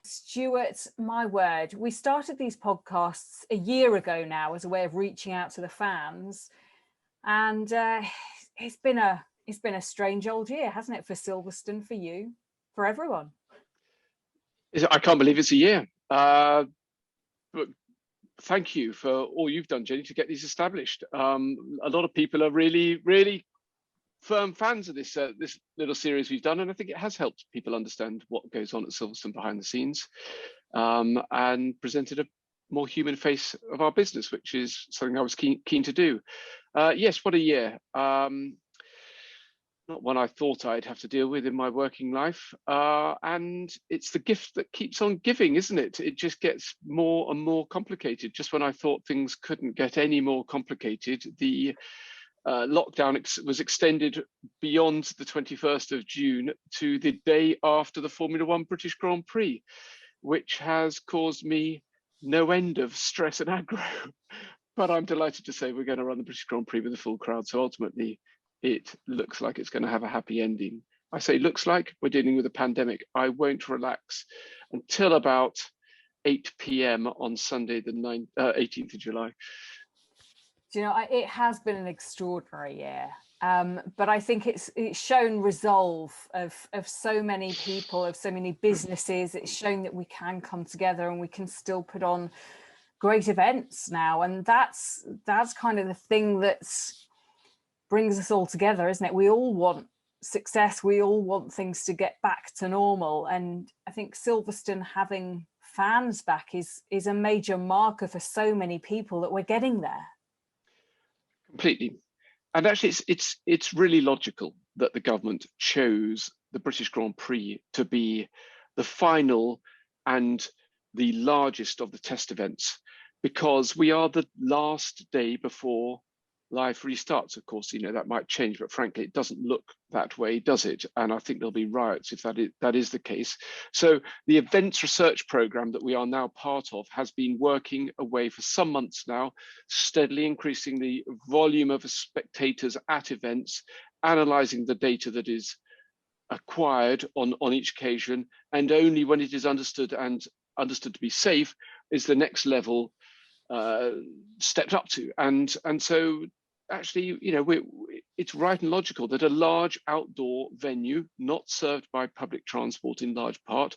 Stuart, my word, we started these podcasts a year ago now as a way of reaching out to the fans, and it's been a strange old year, hasn't it, for Silverstone, for you, for everyone? I can't believe it's a year. But thank you for all you've done, Jennie, to get these established. A lot of people are really, really firm fans of this little series we've done, and I think it has helped people understand what goes on at Silverstone behind the scenes, and presented a more human face of our business, which is something I was keen to do. Yes, what a year. Not one I thought I'd have to deal with in my working life. And it's the gift that keeps on giving, isn't it? It just gets more and more complicated. Just when I thought things couldn't get any more complicated, the lockdown was extended beyond the 21st of June to the day after the Formula One British Grand Prix, which has caused me no end of stress and aggro. But I'm delighted to say we're going to run the British Grand Prix with a full crowd. So ultimately, it looks like it's going to have a happy ending. I say looks like, we're dealing with a pandemic. I won't relax until about 8 p.m. on Sunday, the 18th of July. Do you know, it has been an extraordinary year, but I think it's shown resolve of so many people, of so many businesses. It's shown that we can come together and we can still put on great events now, and that's kind of the thing that brings us all together, isn't it? We all want success, we all want things to get back to normal, and I think Silverstone having fans back is a major marker for so many people that we're getting there. Completely. And actually it's really logical that the government chose the British Grand Prix to be the final and the largest of the test events, because we are the last day before life restarts. Of course, you know, that might change, but frankly, it doesn't look that way, does it? And I think there'll be riots if that is the case. So the events research program that we are now part of has been working away for some months now, steadily increasing the volume of spectators at events, analysing the data that is acquired on each occasion, and only when it is understood to be safe is the next level stepped up to. And so actually, you know, it's right and logical that a large outdoor venue, not served by public transport in large part,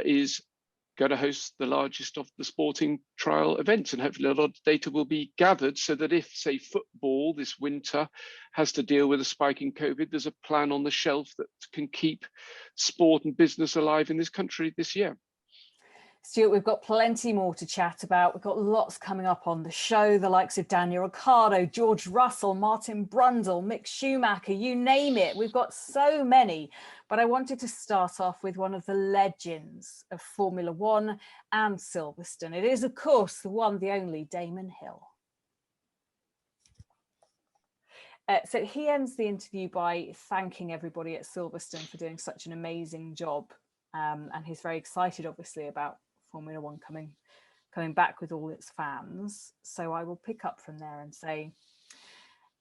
is going to host the largest of the sporting trial events. And hopefully a lot of data will be gathered so that if, say, football this winter has to deal with a spike in COVID, there's a plan on the shelf that can keep sport and business alive in this country this year. Stuart, we've got plenty more to chat about. We've got lots coming up on the show, the likes of Daniel Ricciardo, George Russell, Martin Brundle, Mick Schumacher, you name it. We've got so many. But I wanted to start off with one of the legends of Formula One and Silverstone. It is, of course, the one, the only Damon Hill. So he ends the interview by thanking everybody at Silverstone for doing such an amazing job. And he's very excited, obviously, about Formula One coming back with all its fans. So I will pick up from there and say,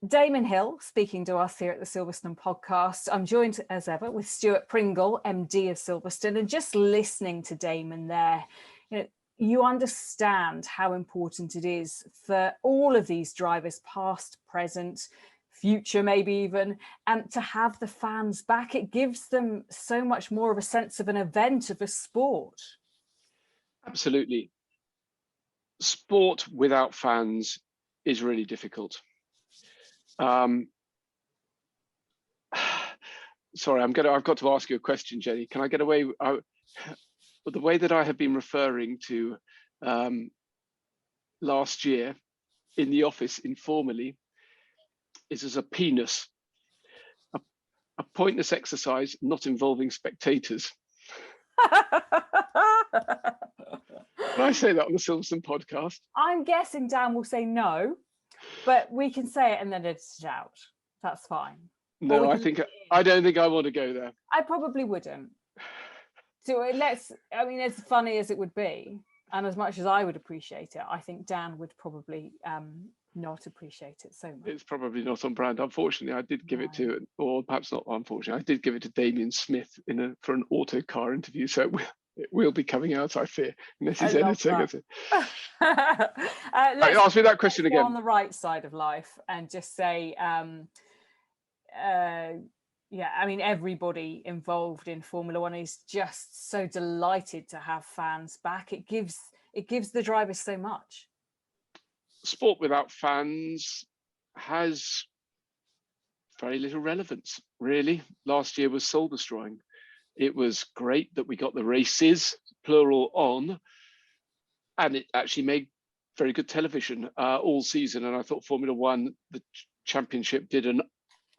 Damon Hill speaking to us here at the Silverstone Podcast. I'm joined as ever with Stuart Pringle, MD of Silverstone, and just listening to Damon there, you know, you understand how important it is for all of these drivers, past, present, future maybe even, and to have the fans back. It gives them so much more of a sense of an event, of a sport. Absolutely. Sport without fans is really difficult. Sorry, I've got to ask you a question, Jennie. Can I get away? The way that I have been referring to last year in the office informally is as a penis, a pointless exercise not involving spectators. Can I say that on the Silverstone Podcast? I'm guessing Dan will say no, but we can say it and then edit it out. That's fine. No, I don't think I want to go there. I probably wouldn't. So I mean, as funny as it would be, and as much as I would appreciate it, I think Dan would probably not appreciate it so much. It's probably not on brand. Unfortunately, I did give it to, or perhaps not unfortunately, I did give it to Damien Smith for an auto car interview. So It will be coming out, I fear, unless he's I love editing it. Let's Ask me that question again. on the right side of life and just say, yeah, I mean, everybody involved in Formula One is just so delighted to have fans back. It gives the drivers so much. Sport without fans has very little relevance, really. Last year was soul destroying. It was great that we got the races, plural, on, and it actually made very good television all season. And I thought Formula One, the championship, did an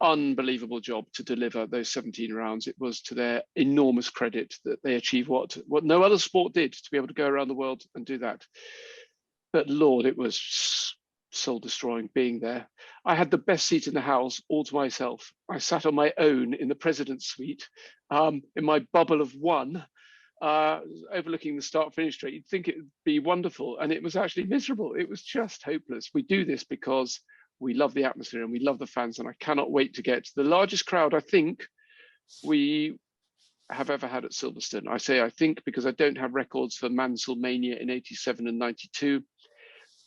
unbelievable job to deliver those 17 rounds. It was to their enormous credit that they achieved what no other sport did, to be able to go around the world and do that. But Lord, it was soul destroying being there. I had the best seat in the house all to myself. I sat on my own in the president's suite, in my bubble of one, overlooking the start finish straight. You'd think it would be wonderful, and it was actually miserable. It was just hopeless. We do this because we love the atmosphere and we love the fans, and I cannot wait to get the largest crowd I think we have ever had at Silverstone. I say I think because I don't have records for Mansell-mania in 87 and 92,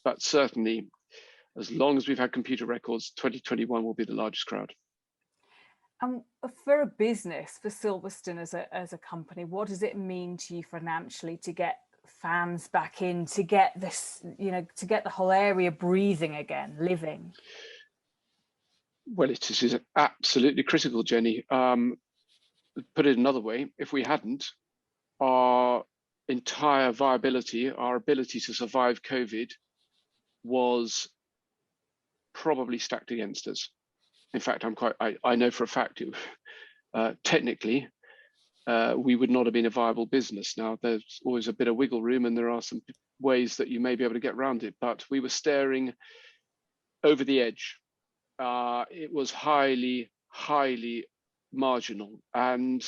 but certainly as long as we've had computer records, 2021 will be the largest crowd. For a business, for Silverstone as a company, what does it mean to you financially to get fans back in, to get this, to get the whole area breathing again, living? Well, it is absolutely critical, Jenny. Put it another way, if we hadn't, our entire viability, our ability to survive COVID was probably stacked against us. In fact, I know for a fact technically we would not have been a viable business. Now, there's always a bit of wiggle room and there are some ways that you may be able to get around it, but we were staring over the edge. It was highly, highly marginal, and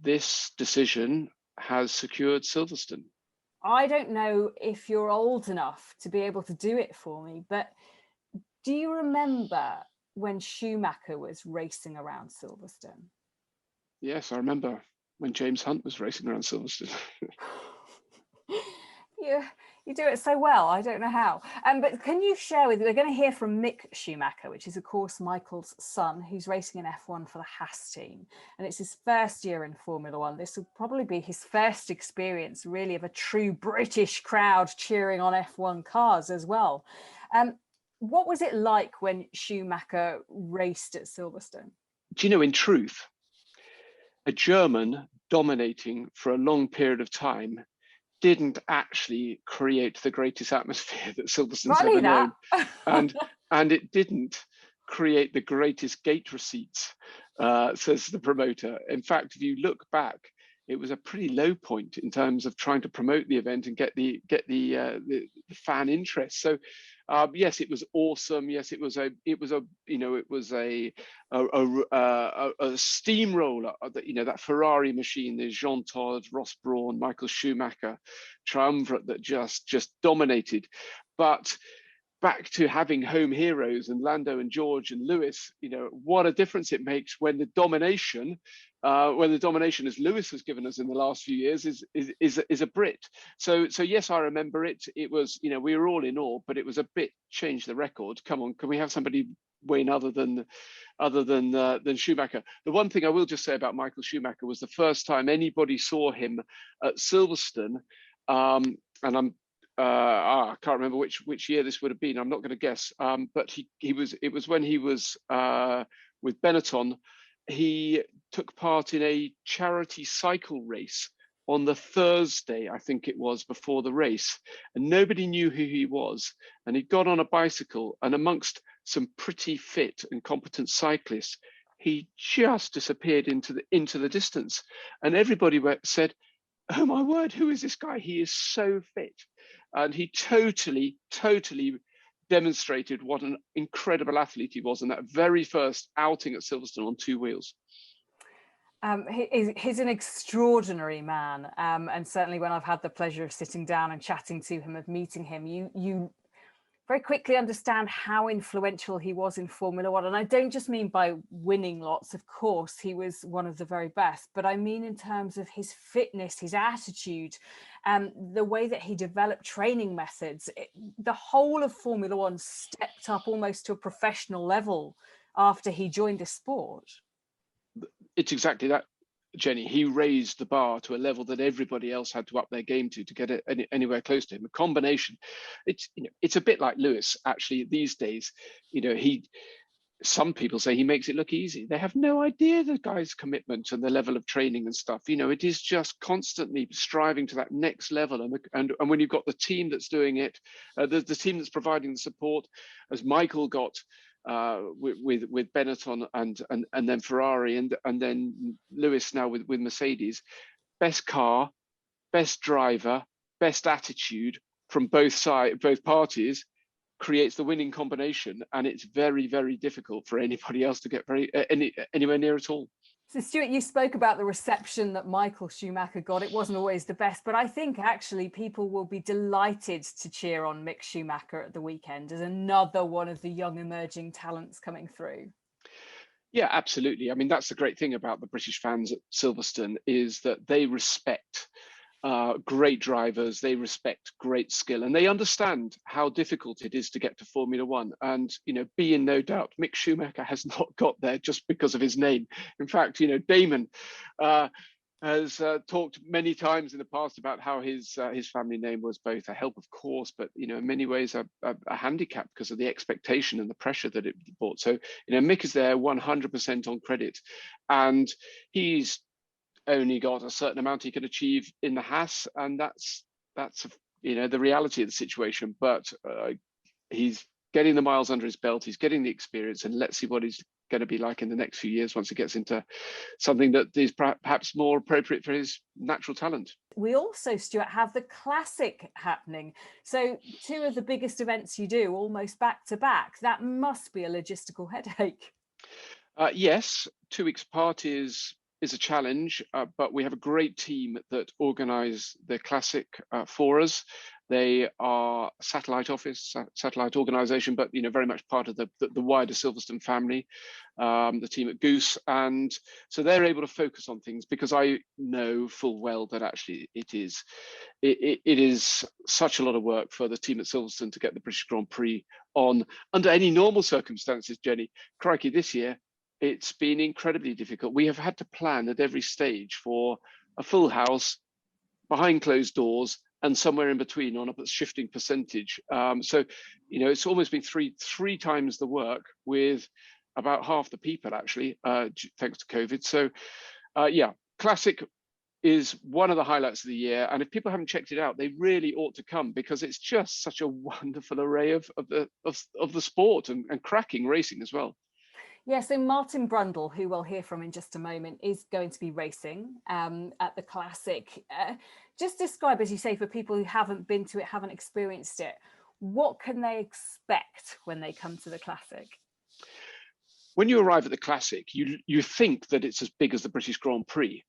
this decision has secured Silverstone. I don't know if you're old enough to be able to do it for me, but do you remember when Schumacher was racing around Silverstone? Yes, I remember when James Hunt was racing around Silverstone. You do it so well. I don't know how. But can you share with me, we're going to hear from Mick Schumacher, which is, of course, Michael's son, who's racing in F1 for the Haas team. And it's his first year in Formula One. This will probably be his first experience, really, of a true British crowd cheering on F1 cars as well. What was it like when Schumacher raced at Silverstone? Do you know, in truth, a German dominating for a long period of time didn't actually create the greatest atmosphere that Silverstone's ever known. And it didn't create the greatest gate receipts, says the promoter. In fact, if you look back, it was a pretty low point in terms of trying to promote the event and get the fan interest. So yes, it was awesome. Yes, it was a steamroller. That Ferrari machine, the Jean Todt, Ross Brawn, Michael Schumacher triumvirate that just dominated. But back to having home heroes and Lando and George and Lewis, what a difference it makes when the domination, as Lewis has given us in the last few years, is a Brit. So yes, I remember it. It was, we were all in awe, but it was a bit change the record. Come on, can we have somebody win other than Schumacher? The one thing I will just say about Michael Schumacher was the first time anybody saw him at Silverstone, and I can't remember which year this would have been. I'm not going to guess. But it was when he was with Benetton. He took part in a charity cycle race on the Thursday, I think it was, before the race, and nobody knew who he was. And he got on a bicycle, and amongst some pretty fit and competent cyclists, he just disappeared into the distance. And everybody said, "Oh my word, who is this guy? He is so fit." And he totally demonstrated what an incredible athlete he was in that very first outing at Silverstone on two wheels. He's an extraordinary man, and certainly when I've had the pleasure of sitting down and chatting to him, of meeting him, you very quickly understand how influential he was in Formula One. And I don't just mean by winning lots, of course, he was one of the very best, but I mean in terms of his fitness, his attitude, the way that he developed training methods. The whole of Formula One stepped up almost to a professional level after he joined the sport. It's exactly that, Jenny. He raised the bar to a level that everybody else had to up their game to get it anywhere close to him. A combination. It's a bit like Lewis actually these days. Some people say he makes it look easy. They have no idea the guy's commitment and the level of training and stuff. It is just constantly striving to that next level. And when you've got the team that's doing it, the team that's providing the support, as Michael got with Benetton and then Ferrari and then Lewis now with Mercedes, best car, best driver, best attitude from both parties creates the winning combination, and it's very, very difficult for anybody else to get anywhere near at all. So Stuart, you spoke about the reception that Michael Schumacher got. It wasn't always the best, but I think actually people will be delighted to cheer on Mick Schumacher at the weekend as another one of the young emerging talents coming through. Yeah, absolutely. I mean, that's the great thing about the British fans at Silverstone, is that they respect great drivers, they respect great skill, and they understand how difficult it is to get to Formula One. And be in no doubt, Mick Schumacher has not got there just because of his name. In fact, Damon has talked many times in the past about how his family name was both a help, of course, but in many ways a handicap because of the expectation and the pressure that it brought. So Mick is there 100% on credit, and he's only got a certain amount he can achieve in the Haas, and that's the reality of the situation. But he's getting the miles under his belt, he's getting the experience, and let's see what he's going to be like in the next few years once he gets into something that is perhaps more appropriate for his natural talent. We also, Stuart, have the Classic happening. So 2 of the biggest events you do almost back to back. That must be a logistical headache. Yes, 2 weeks apart is a challenge, but we have a great team that organise the Classic for us. They are a satellite organisation, but very much part of the wider Silverstone family, the team at Goose, and so they're able to focus on things, because I know full well that actually it is such a lot of work for the team at Silverstone to get the British Grand Prix on under any normal circumstances. Jenny, crikey, this year it's been incredibly difficult. We have had to plan at every stage for a full house, behind closed doors, and somewhere in between on a shifting percentage. So it's almost been three times the work with about half the people, actually, thanks to COVID. So Classic is one of the highlights of the year, and if people haven't checked it out, they really ought to come, because it's just such a wonderful array of the sport and cracking racing as well. Yeah, so Martin Brundle, who we'll hear from in just a moment, is going to be racing at the Classic. Just describe, as you say, for people who haven't been to it, haven't experienced it, what can they expect when they come to the Classic? When you arrive at the Classic, you think that it's as big as the British Grand Prix,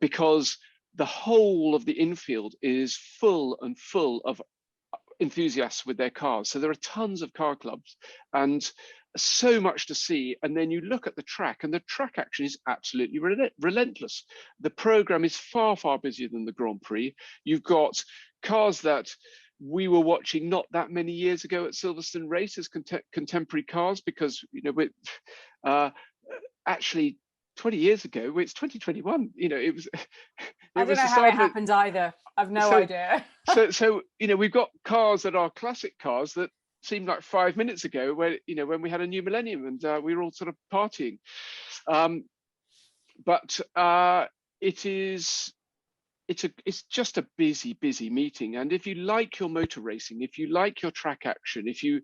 because the whole of the infield is full of enthusiasts with their cars. So there are tons of car clubs and so much to see. And then you look at the track, and the track action is absolutely relentless. The program is far, far busier than the Grand Prix. You've got cars that we were watching not that many years ago at Silverstone Race as contemporary cars, because actually 20 years ago, it's 2021, it was I don't know how it happened either. I've no idea. so we've got cars that are classic cars that seemed like 5 minutes ago, where when we had a new millennium and we were all sort of partying, but it's just a busy meeting. And if you like your motor racing, if you like your track action, if you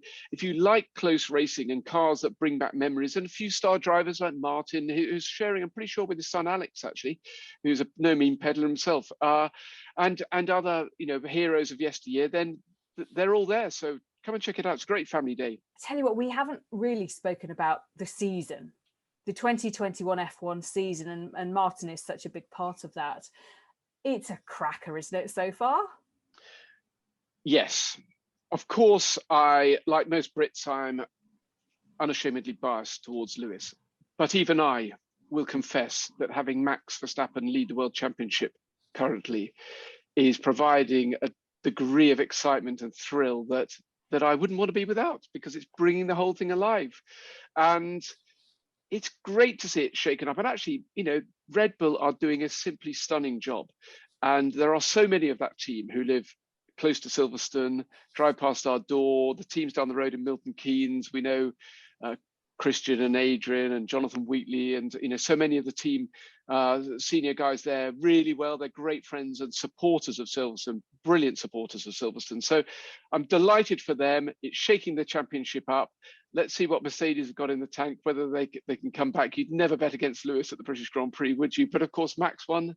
like close racing and cars that bring back memories, and a few star drivers like Martin, who's sharing, I'm pretty sure, with his son Alex, actually, who's a no mean peddler himself, and other heroes of yesteryear, then they're all there. So come and check it out. It's a great family day. I tell you what, we haven't really spoken about the season, the 2021 F1 season, and Martin is such a big part of that. It's a cracker, isn't it, so far? Yes. Of course, I, like most Brits, I'm unashamedly biased towards Lewis. But even I will confess that having Max Verstappen lead the World Championship currently is providing a degree of excitement and thrill that I wouldn't want to be without, because it's bringing the whole thing alive. And it's great to see it shaken up. And actually, Red Bull are doing a simply stunning job. And there are so many of that team who live close to Silverstone, drive past our door. The teams down the road in Milton Keynes, we know Christian and Adrian and Jonathan Wheatley, and so many of the team senior guys there really well. They're great friends and supporters of Silverstone, brilliant supporters of Silverstone. So I'm delighted for them. It's shaking the championship up. Let's see what Mercedes have got in the tank, whether they can come back. You'd never bet against Lewis at the British Grand Prix, would you? But of course, Max won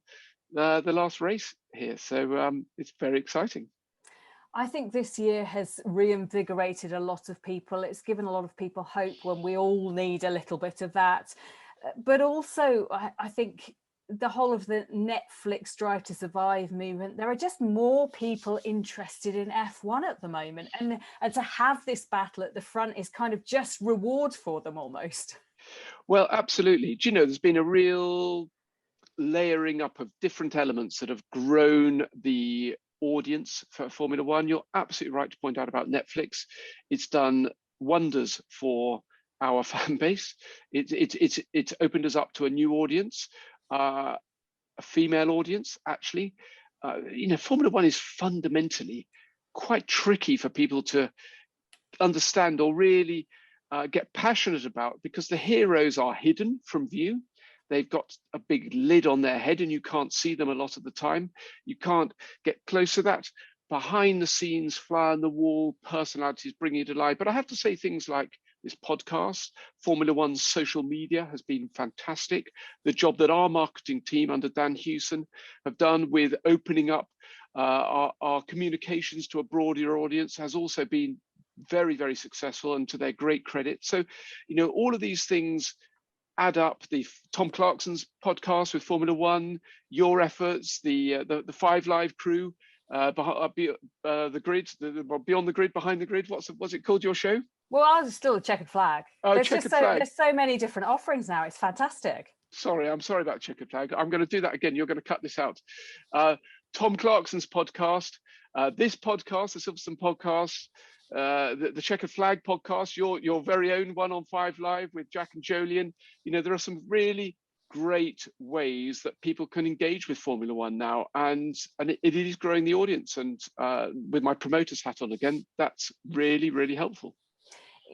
the last race here. So it's very exciting. I think this year has reinvigorated a lot of people. It's given a lot of people hope when we all need a little bit of that. But also, I think the whole of the Netflix Drive to Survive movement, there are just more people interested in F1 at the moment. And to have this battle at the front is kind of just reward for them almost. Well, absolutely. Do you know, there's been a real layering up of different elements that have grown the audience for Formula One. You're absolutely right to point out about Netflix. It's done wonders for our fan base. It's opened us up to a new audience, a female audience, actually. Formula One is fundamentally quite tricky for people to understand or really get passionate about, because the heroes are hidden from view. They've got a big lid on their head and you can't see them a lot of the time. You can't get close to that. Behind the scenes, fly on the wall, personalities bringing it to life. But I have to say things like this podcast, Formula One's social media has been fantastic. The job that our marketing team under Dan Hewson have done with opening up our communications to a broader audience has also been very, very successful, and to their great credit. So, all of these things add up. The Tom Clarkson's podcast with Formula One, your efforts, the Five Live crew, the grid, beyond the grid, behind the grid. What's it called? Your show? Well, I was still a checkered flag. Oh, checkered flag. There's so many different offerings now. It's fantastic. I'm sorry about checkered flag. I'm going to do that again. You're going to cut this out. Tom Clarkson's podcast, this podcast, the Silverstone Podcast, the Checkered Flag podcast, your very own one on Five Live with Jack and Jolien. There are some really great ways that people can engage with Formula One now, and it is growing the audience. And with my promoter's hat on again, that's really, really helpful.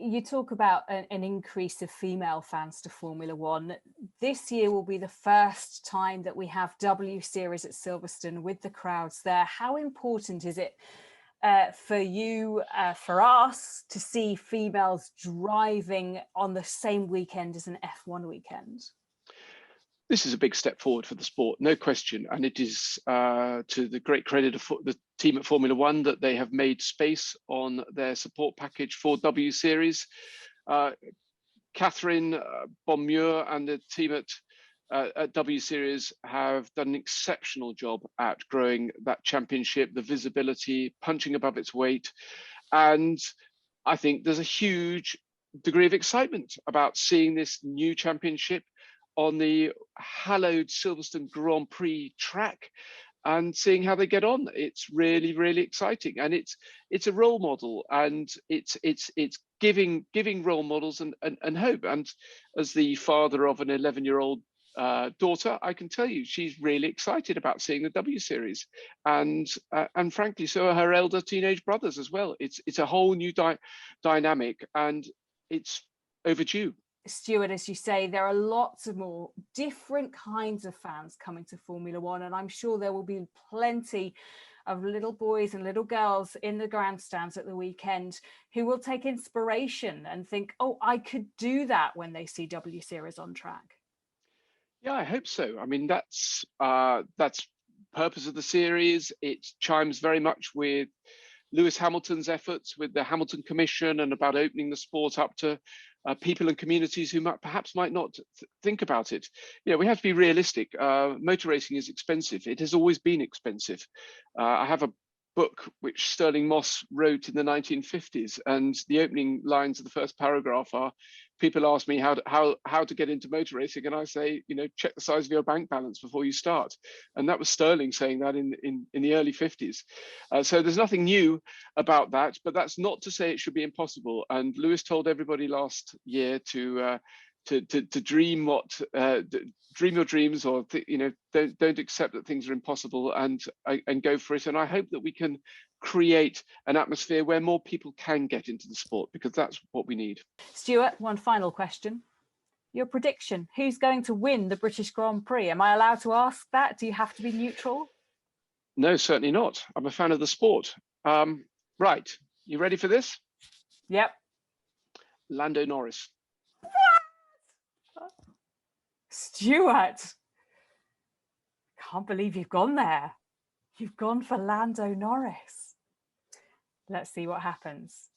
You talk about an increase of female fans to Formula One. This year will be the first time that we have W Series at Silverstone with the crowds there. How important is it for you, for us, to see females driving on the same weekend as an F1 weekend? This is a big step forward for the sport, no question. And it is to the great credit of the team at Formula One that they have made space on their support package for W Series. Catherine Bonmure and the team at W Series have done an exceptional job at growing that championship, the visibility, punching above its weight. And I think there's a huge degree of excitement about seeing this new championship on the hallowed Silverstone Grand Prix track and seeing how they get on. It's really, really exciting. And it's a role model, and it's giving role models and hope. And as the father of an 11-year-old daughter, I can tell you she's really excited about seeing the W Series, and frankly, so are her elder teenage brothers as well. It's a whole new dynamic, and it's overdue. Stuart, as you say, there are lots of more different kinds of fans coming to Formula One, and I'm sure there will be plenty of little boys and little girls in the grandstands at the weekend who will take inspiration and think, oh, I could do that when they see W Series on track. Yeah, I hope so. I mean, that's purpose of the series. It chimes very much with Lewis Hamilton's efforts with the Hamilton Commission and about opening the sport up to people and communities who perhaps might not think about it. We have to be realistic. Motor racing is expensive. It has always been expensive. I have a book which Sterling Moss wrote in the 1950s, and the opening lines of the first paragraph are, people ask me how to get into motor racing, and I say, check the size of your bank balance before you start. And that was Sterling saying that in the early 50s. So there's nothing new about that, but that's not to say it should be impossible. And Lewis told everybody last year to dream dream your dreams, or don't accept that things are impossible, and go for it. And I hope that we can create an atmosphere where more people can get into the sport, because that's what we need. Stuart, one final question. Your prediction, who's going to win the British Grand Prix? Am I allowed to ask that? Do you have to be neutral? No, certainly not. I'm a fan of the sport. Right, you ready for this? Yep. Lando Norris. What? Stuart, can't believe you've gone there. You've gone for Lando Norris. Let's see what happens.